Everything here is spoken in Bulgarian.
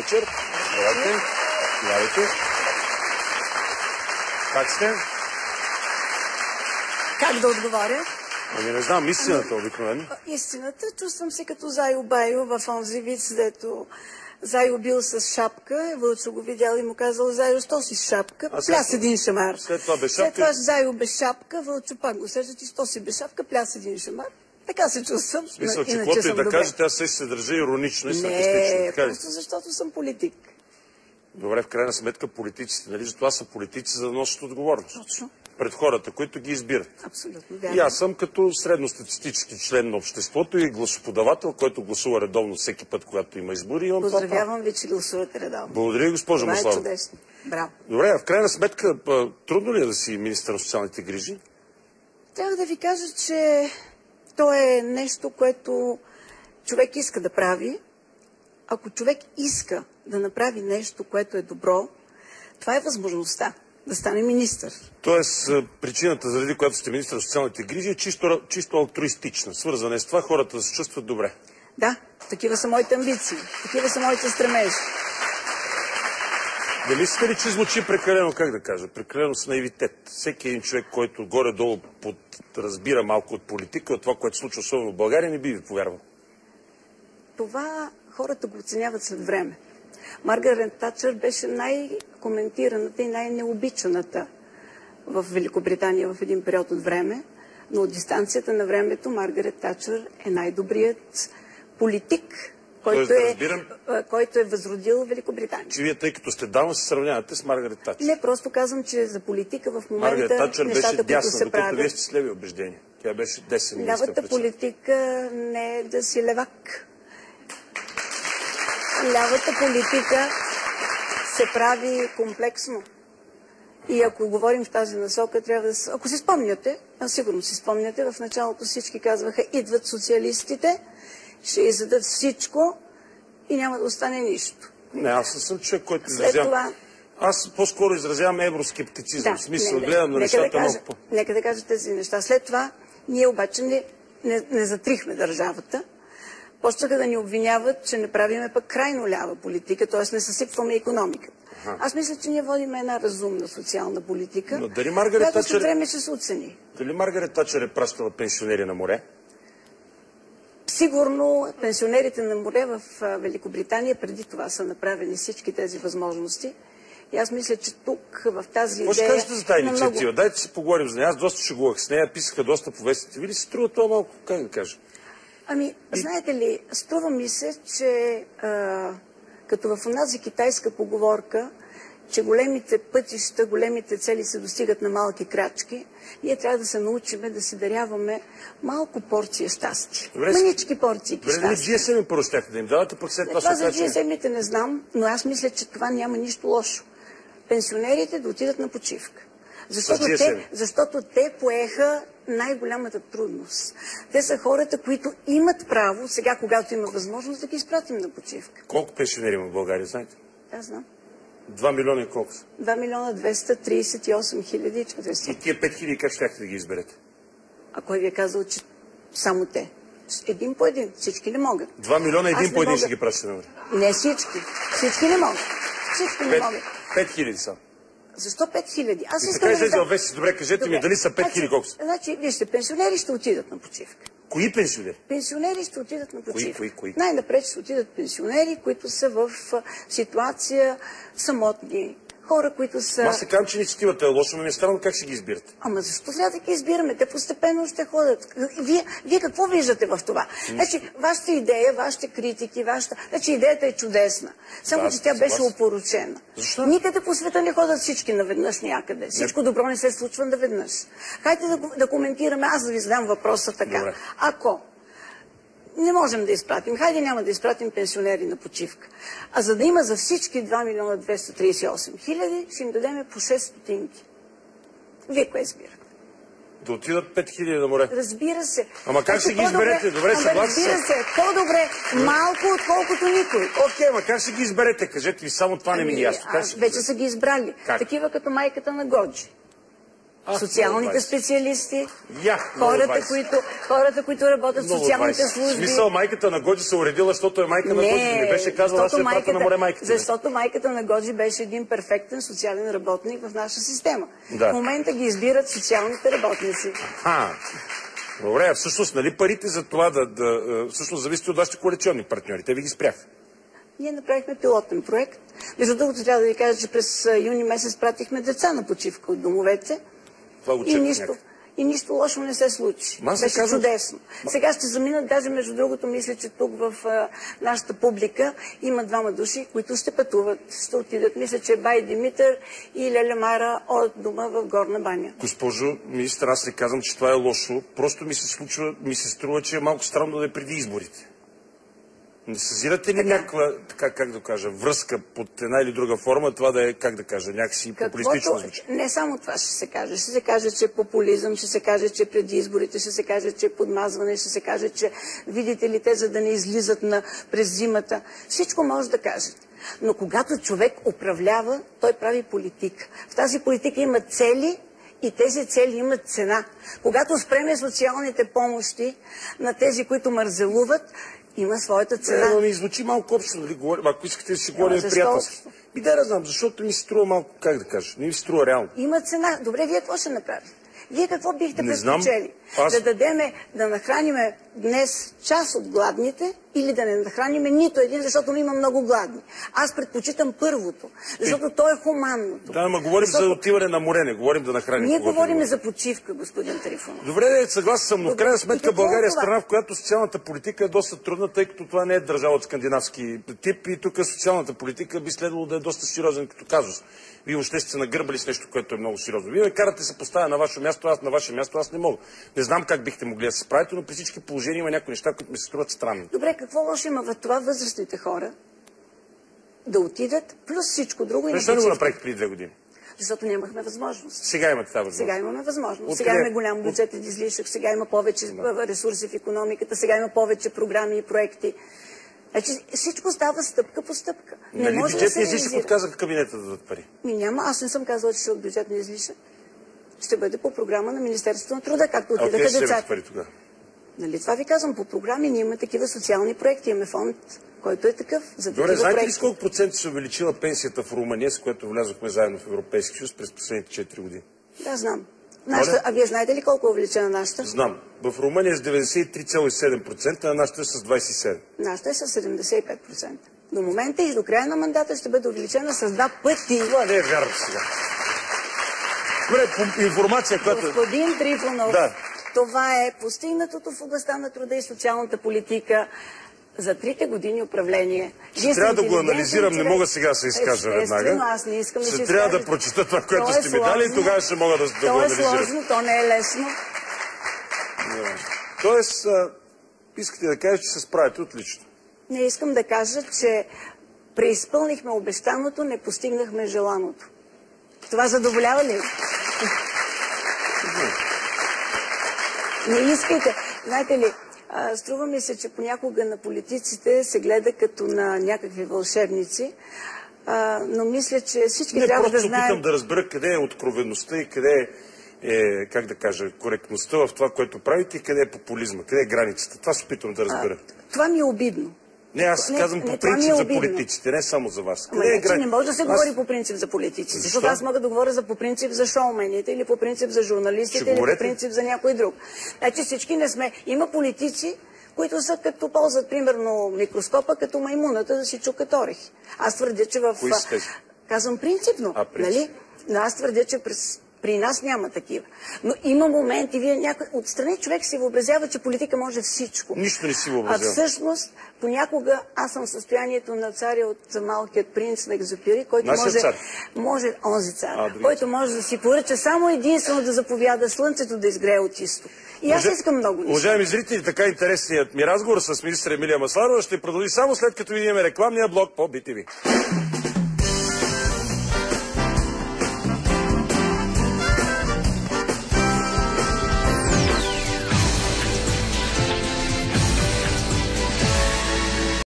Вечер. Здравейте. Здравейте. Как сте? Как да отговоря? Ами не знам, истината обикновено. Истината, чувствам се като Зайо Байо в онзи виц, дето Зайо бил с шапка, Вълчо го видял и му казал: Зайо, що си с шапка? Пляс един шамар. След това без шапка. След това Зайо без шапка, Вълчо пак го сеща: ти що си без шапка? Пляс един шамар. Така се чувствам. В смисъл, че каквото и да кажете, аз се държа иронично и саркастично. Не, просто защото съм политик. Добре, в крайна сметка политиците, нали? Затова са политици, за да носят отговорност. Точно. Пред хората, които ги избират. Абсолютно вярно. И аз съм като средностатистически член на обществото и гласоподавател, който гласува редовно всеки път, когато има избори. Поздравявам ви, че гласувате редовно. Благодаря, госпожо Маслава. Това е чудесно. Браво. Добре, в крайна сметка, трудно ли е да си министър на социалните грижи? Трябва да ви кажа, че то е нещо, което човек иска да прави. Ако човек иска да направи нещо, което е добро, това е възможността да стане министър. Тоест, причината, заради която сте министър на социалните грижи, е чисто алтруистична. Свързана е с това хората да се чувстват добре. Да, такива са моите амбиции, такива са моите стремежи. Не мислите ли, че звучи прекалено, как да кажа, прекалено с наивитет? Всеки един човек, който горе-долу разбира малко от политика, от това, което се случва особено в България, не би ви повярвал. Това хората го оценяват след време. Маргарет Тачър беше най-коментираната и най-необичаната в Великобритания в един период от време, но от дистанцията на времето Маргарет Тачър е най-добрият политик, който е възродил Великобритания. Че вие, тъй като сте дама, се сравнявате с Маргарет Тачър. Не, просто казвам, че за политика в момента Маргарет Тачър беше дясна, докато вие сте с леви убеждения. Тя беше десен министър. Лявата политика не е да си левак. Лявата политика се прави комплексно. И ако говорим в тази насока, трябва да... Ако си спомняте, сигурно си спомняте, в началото всички казваха: идват социалистите, ще изядат всичко и няма да остане нищо. Не, аз не съм човек, който изразявам. Това... Аз по-скоро изразявам евроскептицизъм. В смисъл, гледам на нещата много по... Нека да кажа тези неща. След това ние обаче не затрихме държавата. Почнаха да ни обвиняват, че не правиме пък крайно лява политика, т.е. не съсипваме икономиката. Аз мисля, че ние водим една разумна социална политика, но дали Маргарет която след време ще се оцени. Дали Маргарет Тачър е пращала пенсионери на море? Сигурно пенсионерите на море в Великобритания преди това са направени всички тези възможности. И аз мисля, че тук в тази идея... Какво ще кажете за тази инициатива? Дайте си поговорим за нея. Аз доста шегувах с нея, писаха доста по вестите. Ви ли се струва това малко, как да кажа? Ами, знаете ли, струва ми се, че като в онази китайска поговорка, че големите пътища, големите цели се достигат на малки крачки, ние трябва да се научиме да си даряваме малко порция щастие. Манички порции щастие. Добре, GSM първо щяхте да им давате, пък след това... Това за GSM-ите не знам, но аз мисля, че това няма нищо лошо. Пенсионерите да отидат на почивка. Защото те поеха най-голямата трудност. Те са хората, които имат право, сега когато има възможност, да ги изпратим на почивка. Колко пенсионери има в България, знаете? Аз знам. 2 милиона и колко са? 2 милиона 238 хиляди 400. И тия 5 хиляди как щяхте да ги изберете? А кой ви е казал, че само те? Един по един. Всички не могат. 2 милиона един по един ще ги пращате на време? Не всички. Всички не могат. Всички не могат. 5 хиляди са. Защо 5 хиляди? Аз искам да излезе във вестите. Добре, кажете ми дали са 5 хиляди, колко са? Значи, вижте, пенсионери ще отидат на почивка. Кои пенсионери? Пенсионери ще отидат на почивка. Кои? Най-напред ще отидат пенсионери, които са в ситуация самотни. Хора, които са... Аз се казвам, че инициативата е лоша, но ми е странно как ще ги избирате. Ама защо трябва да ги избираме? Те постепенно ще ходят. Вие какво виждате в това? Значи, вашата идея, вашите критики, Значи, идеята е чудесна. Само, че тя беше опорочена. Защо? Никъде по света не ходят всички наведнъж някъде. Всичко добро не се случва наведнъж. Хайде да коментираме, аз да ви задам въпроса така. Добре. Ако не можем да изпратим, хайде няма да изпратим пенсионери на почивка. А за да има за всички 2 милиона 238 хиляди, ще им дадем по 6 стотинки. Вие кое избирате? Да отидат 5 хиляди на море. Разбира се. Ама как ще ги изберете? Добре, съгласен съм. Разбира се, по-добре малко, отколкото никой. Окей, ама как ще ги изберете? Кажете ви, само това не ми е ясно. Вече са ги избрали. Такива като майката на Годжи. социалните специалисти, Я, хората, които работят в социалните служби. Смисъл, майката на Годжи се уредила, защото е майка на Годжи. Не беше казала, аз ще пратя на море майката. Защото майката на Годжи беше един перфектен социален работник в наша система. Да. В момента ги избират социалните работници. Добре, всъщност, нали парите за това всъщност зависят от вашите коалиционни партньори? Те ви ги спряха. Ние направихме пилотен проект. Между другото, трябва да ви кажа, че през юни месец пратихме деца на почивка от домовете. И нищо лошо не се случи. Беше чудесно. Сега ще заминат, даже между другото, мисля, че тук в нашата публика има двама души, които ще пътуват. Ще отидат. Мисля, че Бай Димитър и Леля Мара от дома в Горна баня. Госпожо министър, аз не казвам, че това е лошо. Просто ми се струва, че е малко странно да е преди изборите. Не съзирате ли някаква, така как да кажа, връзка под една или друга форма, това да е, как да кажа, някакси популистично звучи? Не само това ще се каже. Ще се каже, че е популизъм, ще се каже, че преди изборите, ще се каже, че е подмазване, ще се каже, че видите ли те, за да не излизат през зимата. Всичко може да кажете. Но когато човек управлява, той прави политика. В тази политика има цели и тези цели имат цена. Когато спреме социалните помощи на тези, които мързелуват, има своята цена. Но ми звучи малко общо, нали? Ако искате да си говорим приятелски. Да знам, защото ми се струва малко, как да кажа, не ми се струва реално. Има цена. Добре, вие какво ще направите? Вие какво бихте предпочели? Да нахраниме днес част от гладните или да не нахраниме нито един, защото има много гладни. Аз предпочитам първото, защото то е хуманното. Да, но говорим за отиване на море, не говорим да нахраним. Ние говорим за почивка, господин Трифонов. Добре, съгласен съм, но в крайна сметка България е страна, в която социалната политика е доста трудна, тъй като това не е държава от скандинавски тип и тук социалната политика би следвало да е доста сериозен като казус. Вие въобще сте се нагърбали с нещо, което е много сериозно. Вие ме карате се поставя на ваше място, аз на ваше място, аз не мога. Не знам как бихте могли да се справите, но при всички положения има някои неща, които ми се струват странни. Добре, какво лошо има в това възрастните хора да отидат, плюс всичко друго и на почивка? Защо не го направихте преди 2 години? Защото нямахме възможност. Сега имате тази възможност. Сега имаме възможност. Сега имаме голям бюджетен излишък, сега има повече ресурси в икономиката, сега има повече програми и проекти. Значи всичко става стъпка по стъпка. Нали бюджетния излишък отказаха кабинета да дадат пари? Няма, аз не съм казала, че ще от бюджетния излишък. Ще бъде по програма на Министерството на труда, както отидаха децата. Пари тогава? Нали, това ви казвам, по програми ние имаме такива социални проекти, имаме фонд, който е такъв за такива проекти. Знаете ли с колко процента се увеличила пенсията в Румъния, с което влязохме заедно в Европейския съюз през последните 4 години? Да, знам. А вие знаете ли колко е увеличена нашата? Знам. В Румъния е с 93,7%, а нашата е с 27%. Нашата е с 75%. До момента и до края на мандата ще бъде увеличена с 2 пъти. Това не е вярно сега. Добре, по информация, която... Господин Трифонов, това е постигнатото в областта на труда и социалната политика за 3 години управление. Трябва да го анализирам, не мога сега да се изкажа веднага. Аз не искам да се изкажа. Трябва да прочета това, което сте ми дали и тогава ще мога да го анализирам. То е сложно, то не е лесно. Тоест, искате да кажете, че се справите отлично. Не искам да кажа, че преизпълнихме обещаното, не постигнахме желаното. Това задоволява ли? Не искайте. Знаете ли, струва ми се, че понякога на политиците се гледа като на някакви вълшебници, но мисля, че всички трябва да знаем... Не, просто опитам да разбера къде е откровеността и къде е, как да кажа, коректността в това, което правите и къде е популизма, къде е границата. Това се опитвам да разбера. Това ми е обидно. Не, аз казвам по принцип за политиците, не само за вас. Не може да се говори по принцип за политици, защото аз мога да говоря по принцип за шоумените, или по принцип за журналистите, или по принцип за някой друг. Значи всички не сме. Има политици, които са като ползват, примерно, микроскопа, като маймуната да си чукат орехи. Аз твърдя, че в... Кои сте? Казвам принципно, нали? Но аз твърдя, че при нас няма такива. Но има моменти, вие отстрани човек си въобразява, че политика може всичко. Нищо не си въобразява. А всъщност, понякога аз съм в състоянието на царя от Малкият принц на Екзюпери, който който може да си поръча само единствено да заповяда слънцето да изгрее от изток. И аз искам много неща. Уважаеми зрители, така интересният ми разговор с министър Емилия Масларова ще продължи само след като видим рекламния блок по BTV.